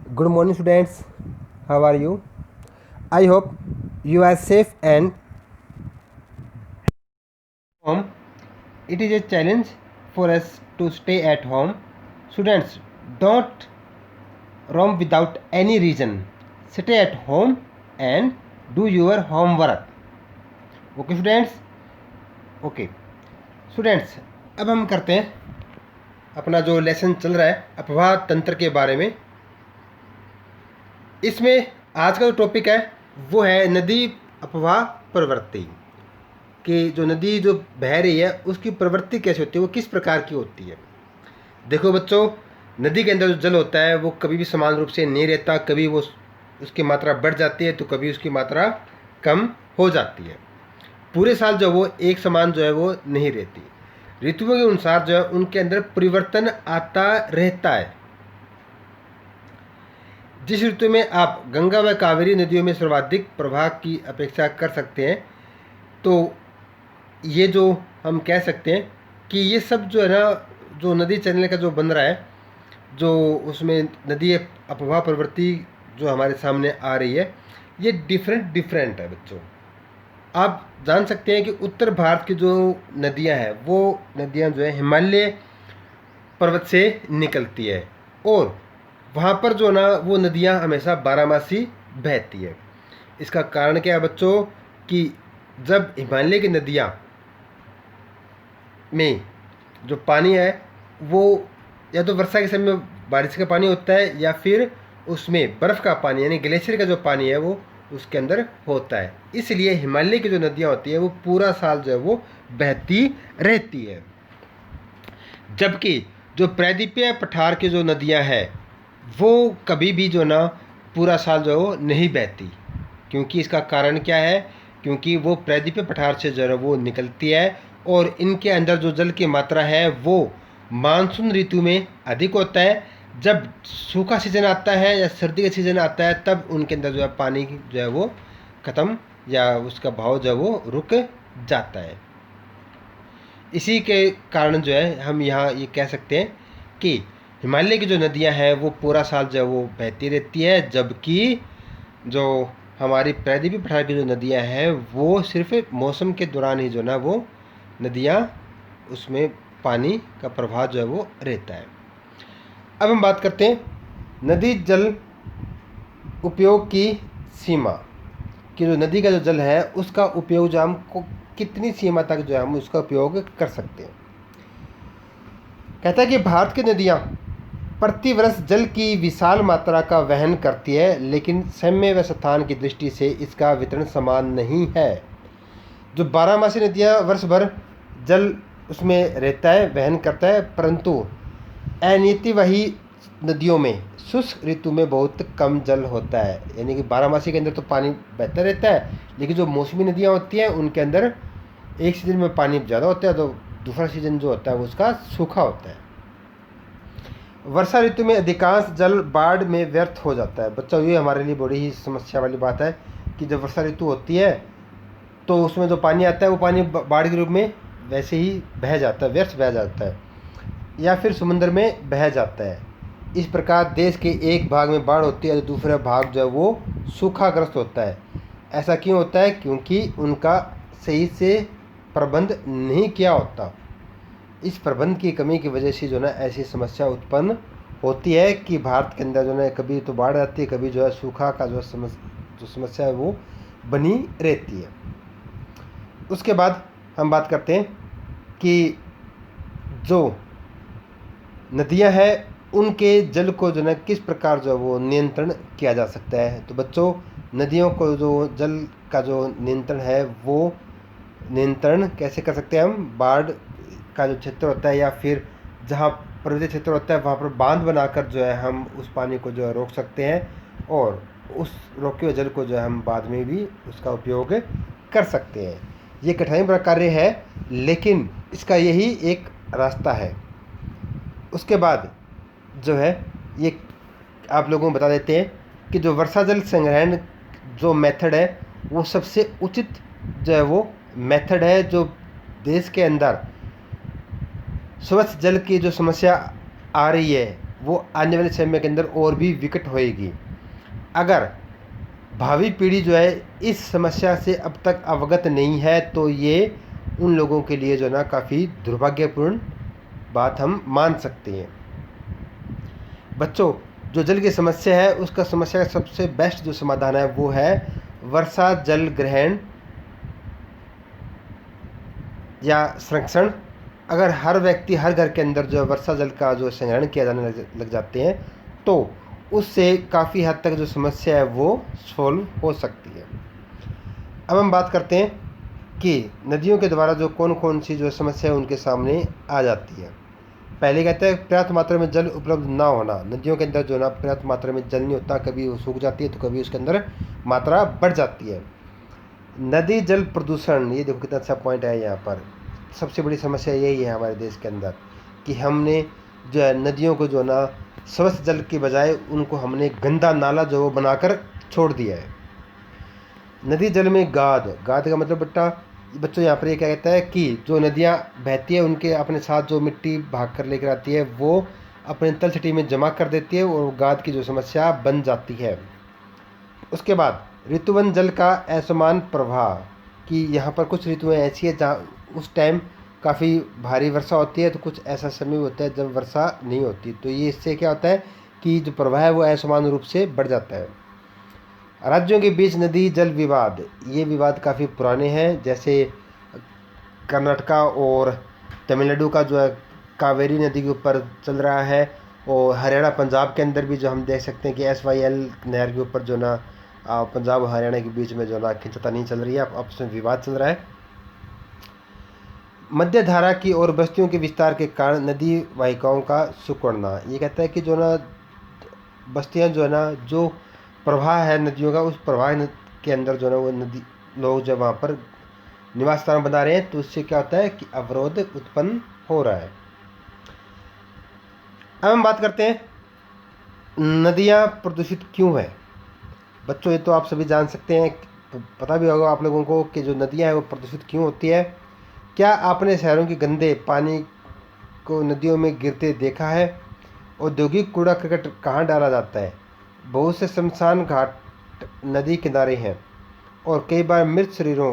Good morning, students. How are you? I hope you are safe and home. It is a challenge for us to stay at home. Students, don't roam without any reason. Stay at home and do your homework. Okay, students? Okay. Students, अब हम करते हैं अपना जो lesson चल रहा है अपवाह तंत्र के बारे में। इसमें आज का जो टॉपिक है वो है नदी अपवाह प्रवृत्ति, कि जो नदी जो बह रही है उसकी प्रवृत्ति कैसे होती है, वो किस प्रकार की होती है। देखो बच्चों, नदी के अंदर जो जल होता है वो कभी भी समान रूप से नहीं रहता। कभी वो उसकी मात्रा बढ़ जाती है तो कभी उसकी मात्रा कम हो जाती है। पूरे साल जो वो एक समान जो है वो नहीं रहती। ऋतुओं के अनुसार जो है उनके अंदर परिवर्तन आता रहता है। जिस ऋतु में आप गंगा व कावेरी नदियों में सर्वाधिक प्रवाह की अपेक्षा कर सकते हैं, तो ये जो हम कह सकते हैं कि ये सब जो है ना, जो नदी चलने का जो बन रहा है, जो उसमें नदी अपवाह प्रवृत्ति जो हमारे सामने आ रही है, ये डिफरेंट है बच्चों। आप जान सकते हैं कि उत्तर भारत की जो नदियां हैं वो नदियां जो है हिमालय पर्वत से निकलती है, और वहाँ पर जो ना वो नदियाँ हमेशा बारहमासी बहती है। इसका कारण क्या है बच्चों, कि जब हिमालय की नदियाँ में जो पानी है वो या तो वर्षा के समय में बारिश का पानी होता है, या फिर उसमें बर्फ़ का पानी यानी ग्लेशियर का जो पानी है वो उसके अंदर होता है। इसलिए हिमालय की जो नदियाँ होती है वो पूरा साल जो है वो बहती रहती है। जबकि जो प्रायद्वीपीय पठार की जो नदियाँ हैं वो कभी भी जो ना पूरा साल जो है वो नहीं बहती। क्योंकि इसका कारण क्या है, क्योंकि वो प्रायद्वीपीय पठार से जो है वो निकलती है, और इनके अंदर जो जल की मात्रा है वो मानसून ऋतु में अधिक होता है। जब सूखा सीजन आता है या सर्दी का सीजन आता है तब उनके अंदर जो है पानी जो है वो ख़त्म या उसका भाव जो है वो रुक जाता है। इसी के कारण जो है हम यहाँ ये कह सकते हैं कि हिमालय की जो नदियाँ हैं वो पूरा साल जो है वो बहती रहती है, जबकि जो हमारी प्रायद्वीपीय पठार की जो नदियाँ हैं वो सिर्फ मौसम के दौरान ही जो ना वो नदियाँ उसमें पानी का प्रवाह जो है वो रहता है। अब हम बात करते हैं नदी जल उपयोग की सीमा, कि जो नदी का जो जल है उसका उपयोग जो हमको कितनी सीमा तक जो है हम उसका उपयोग कर सकते हैं। कहता है कि भारत की नदियाँ प्रतिवर्ष जल की विशाल मात्रा का वहन करती है, लेकिन समय व स्थान की दृष्टि से इसका वितरण समान नहीं है। जो बारहमासी नदियाँ वर्ष भर जल उसमें रहता है, वहन करता है, परंतु अनियति वही नदियों में शुष्क ऋतु में बहुत कम जल होता है। यानी कि बारहमासी के अंदर तो पानी बहता रहता है, लेकिन जो मौसमी नदियाँ होती हैं उनके अंदर एक सीज़न में पानी ज़्यादा होता है तो दूसरा सीज़न जो होता है वो उसका सूखा होता है। वर्षा ऋतु में अधिकांश जल बाढ़ में व्यर्थ हो जाता है। बच्चों, ये हमारे लिए बड़ी ही समस्या वाली बात है कि जब वर्षा ऋतु होती है तो उसमें जो पानी आता है वो पानी बाढ़ के रूप में वैसे ही बह जाता है, व्यर्थ बह जाता है, या फिर समुद्र में बह जाता है। इस प्रकार देश के एक भाग में बाढ़ होती है तो दूसरा भाग जो है वो सूखाग्रस्त होता है। ऐसा क्यों होता है? क्योंकि उनका सही से प्रबंध नहीं किया होता। इस प्रबंध की कमी की वजह से जो ना ऐसी समस्या उत्पन्न होती है कि भारत के अंदर जो है कभी तो बाढ़ आती है, कभी जो है सूखा का जो समस्या है वो बनी रहती है। उसके बाद हम बात करते हैं कि जो नदियां हैं उनके जल को जो है किस प्रकार जो वो नियंत्रण किया जा सकता है। तो बच्चों, नदियों को जो जल का जो नियंत्रण है वो नियंत्रण कैसे कर सकते हैं हम? बाढ़ का जो क्षेत्र होता है या फिर जहाँ पर्वतीय क्षेत्र होता है वहाँ पर बांध बनाकर जो है हम उस पानी को जो है रोक सकते हैं, और उस रोके हुए जल को जो है हम बाद में भी उसका उपयोग कर सकते हैं। ये कठिनाई भरा कार्य है, लेकिन इसका यही एक रास्ता है। उसके बाद जो है ये आप लोगों को बता देते हैं कि जो वर्षा जल संग्रहण जो मेथड है वो सबसे उचित जो है वो मेथड है। जो देश के अंदर स्वच्छ जल की जो समस्या आ रही है वो आने वाले समय के अंदर और भी विकट होएगी। अगर भावी पीढ़ी जो है इस समस्या से अब तक अवगत नहीं है तो ये उन लोगों के लिए जो है ना काफ़ी दुर्भाग्यपूर्ण बात हम मान सकते हैं। बच्चों, जो जल की समस्या है उसका समस्या का सबसे बेस्ट जो समाधान है वो है वर्षा जल ग्रहण या संरक्षण। अगर हर व्यक्ति हर घर के अंदर जो वर्षा जल का जो संग्रहण किया जाने लग जाते हैं तो उससे काफ़ी हद तक जो समस्या है वो सॉल्व हो सकती है। अब हम बात करते हैं कि नदियों के द्वारा जो कौन कौन सी जो समस्या है उनके सामने आ जाती है। पहले कहते हैं पर्याप्त मात्रा में जल उपलब्ध ना होना। नदियों के अंदर जो ना पर्याप्त मात्रा में जल नहीं होता, कभी वो सूख जाती है तो कभी उसके अंदर मात्रा बढ़ जाती है। नदी जल प्रदूषण, ये देखो कितना अच्छा पॉइंट है यहाँ पर। सबसे बड़ी समस्या यही है हमारे देश के अंदर कि हमने जो है नदियों को जो ना स्वच्छ जल के बजाय उनको हमने गंदा नाला जो वो बनाकर छोड़ दिया है। नदी जल में गाद का मतलब बच्चों यहाँ पर ये क्या कहता है कि जो नदियाँ बहती है उनके अपने साथ जो मिट्टी भाग कर लेकर आती है वो अपने तल छटी में जमा कर देती है और गाद की जो समस्या बन जाती है। उसके बाद ऋतुवन जल का असमान प्रवाह, कि यहाँ पर कुछ ऋतुएं ऐसी है जहाँ उस टाइम काफ़ी भारी वर्षा होती है तो कुछ ऐसा समय होता है जब वर्षा नहीं होती, तो ये इससे क्या होता है कि जो प्रवाह है वो असमान रूप से बढ़ जाता है। राज्यों के बीच नदी जल विवाद, ये विवाद काफ़ी पुराने हैं। जैसे कर्नाटका और तमिलनाडु का जो है कावेरी नदी के ऊपर चल रहा है और हरियाणा पंजाब के अंदर भी जो हम देख सकते हैं कि SYL नहर के ऊपर जो ना पंजाब और हरियाणा के बीच में जो ना खींचतानी चल रही है, आपस में विवाद चल रहा है। मध्य धारा की और बस्तियों के विस्तार के कारण नदी वाहिकाओं का सिकुड़ना, ये कहता है कि जो ना बस्तियां जो है ना जो प्रवाह है नदियों का उस प्रवाह के अंदर जो है ना वो नदी लोग जब वहाँ पर निवास स्थान बना रहे हैं तो उससे क्या होता है कि अवरोध उत्पन्न हो रहा है। अब हम बात करते हैं नदियाँ प्रदूषित क्यों है। बच्चों, ये तो आप सभी जान सकते हैं, पता भी होगा आप लोगों को कि जो नदियाँ हैं वो प्रदूषित क्यों होती है। क्या आपने शहरों के गंदे पानी को नदियों में गिरते देखा है? औद्योगिक कूड़ा करकट कहाँ डाला जाता है? बहुत से शमशान घाट नदी किनारे हैं और कई बार मृत शरीरों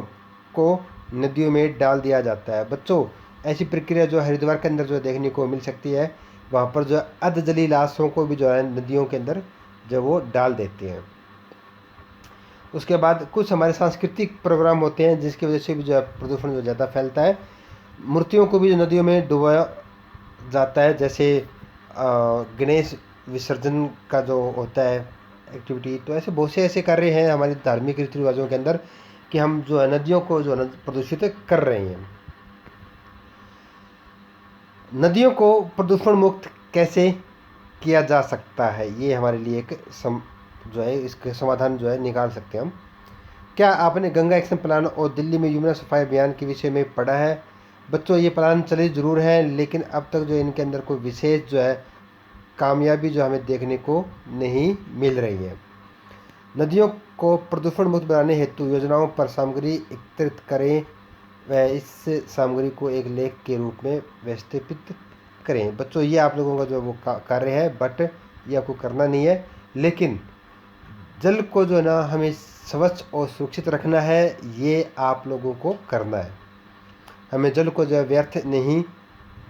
को नदियों में डाल दिया जाता है। बच्चों, ऐसी प्रक्रिया जो हरिद्वार के अंदर जो देखने को मिल सकती है, वहाँ पर जो अधजली लाशों को भी जो है नदियों के अंदर जो वो डाल देते हैं। उसके बाद कुछ हमारे सांस्कृतिक प्रोग्राम होते हैं जिसकी वजह से भी जो है प्रदूषण जो ज़्यादा फैलता है। मूर्तियों को भी जो नदियों में डुबाया जाता है, जैसे गणेश विसर्जन का जो होता है एक्टिविटी, तो ऐसे बहुत से ऐसे कार्य हैं हमारे धार्मिक रीति रिवाजों के अंदर कि हम जो है नदियों को जो है प्रदूषित कर रहे हैं। नदियों को प्रदूषण मुक्त कैसे किया जा सकता है, ये हमारे लिए एक जो है इसके समाधान जो है निकाल सकते हैं हम। क्या आपने गंगा एक्शन प्लान और दिल्ली में यमुना सफाई अभियान के विषय में पढ़ा है? बच्चों, ये प्लान चले ज़रूर हैं लेकिन अब तक जो इनके अंदर कोई विशेष जो है कामयाबी जो हमें देखने को नहीं मिल रही है। नदियों को प्रदूषण मुक्त बनाने हेतु योजनाओं पर सामग्री एकत्रित करें व इस सामग्री को एक लेख के रूप में व्यवस्थित करें। बच्चों, ये आप लोगों का जो वो कार्य है, बट ये आपको करना नहीं है, लेकिन जल को जो है ना हमें स्वच्छ और सुरक्षित रखना है, ये आप लोगों को करना है। हमें जल को जो है व्यर्थ नहीं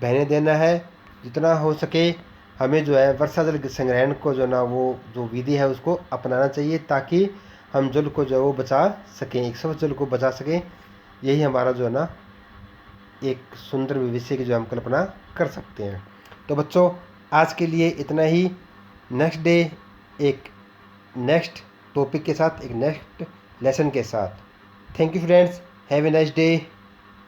बहने देना है। जितना हो सके हमें जो है वर्षा जल संग्रहण को जो ना वो जो विधि है उसको अपनाना चाहिए ताकि हम जल को जो है वो बचा सकें, एक स्वच्छ जल को बचा सकें। यही हमारा जो है ना एक सुंदर भविष्य की जो हम कल्पना कर सकते हैं। तो बच्चों, आज के लिए इतना ही। नेक्स्ट डे एक नेक्स्ट टॉपिक के साथ, एक नेक्स्ट लेसन के साथ। Thank you friends, have a nice day.